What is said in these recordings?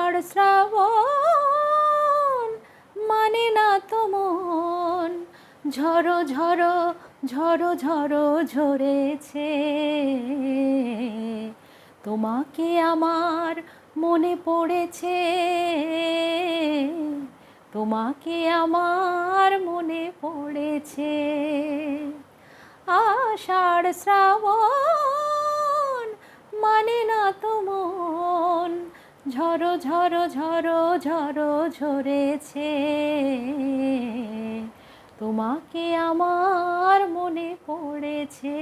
আষাঢ় শ্রাবণ মানে না তো মন, ঝড়ো ঝড়ো ঝড়ো ঝড়ো ঝরেছে। তোমাকে আমার মনে পড়েছে, তোমাকে আমার মনে পড়েছে। আষাঢ় শ্রাবণ মানে না তো মন, ঝড়ো ঝড়ো ঝড়ো ঝড়ো ঝরেছে। তোমাকে আমার মনে পড়েছে।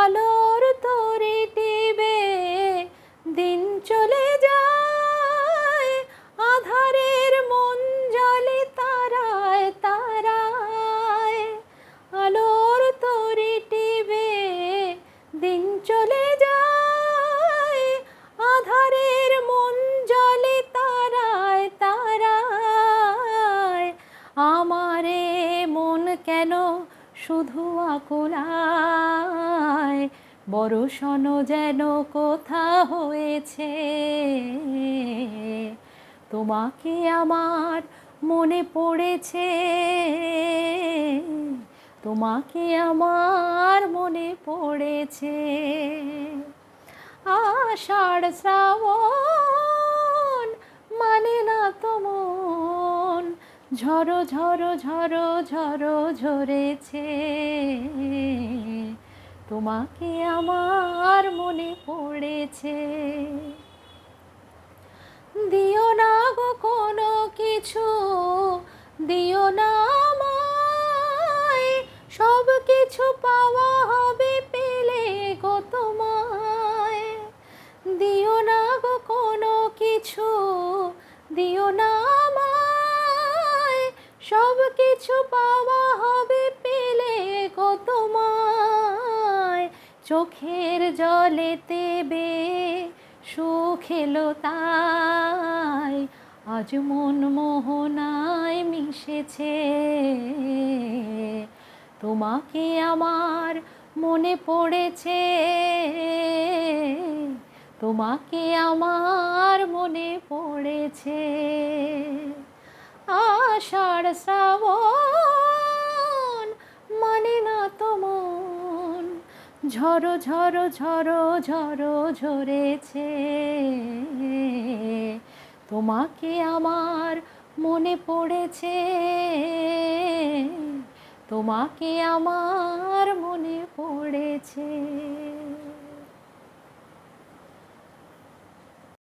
আলোর তরি টিবে দিন চলে যায়, আধারের মন জলে তারায় তারায়। আলোর তরি টিবে দিন চলে যায়, আধারের মন জলে তারায় তারায়। আমারে মন কেন শুধু আকুলায়, বরষণ যেন কোথা হয়েছে। তোমাকে আমার মনে পড়েছে, তোমাকে আমার মনে পড়েছে। আষাঢ় শ্রাবণ মানে না তো মন, ঝড়ো ঝড়ো ঝড়ো ঝড়ো ঝরেছে। তোমাকে আমার মনে পড়েছে। দিও না গো কোনো কিছু, দিও না আমায়, সব কিছু পাওয়া হবে পেলে গো তোমায়। দিও না গো কোনো কিছু, দিও না আমায়, সব কিছু পাওয়া হবে পেলে গো তোমায়। চোখের জলেতে বে সুখ এলো তাই, আজ মন মোহনায় মিশেছে। তোমাকে আমার মনে পড়েছে, তোমাকে আমার মনে পড়েছে। আষাঢ় শ্রাবণ মানে না তো মন, ঝড়ো ঝড়ো ঝড়ো ঝড়ো ঝরেছে। তোমাকে আমার মনে পড়েছে, তোমাকে আমার মনে পড়েছে।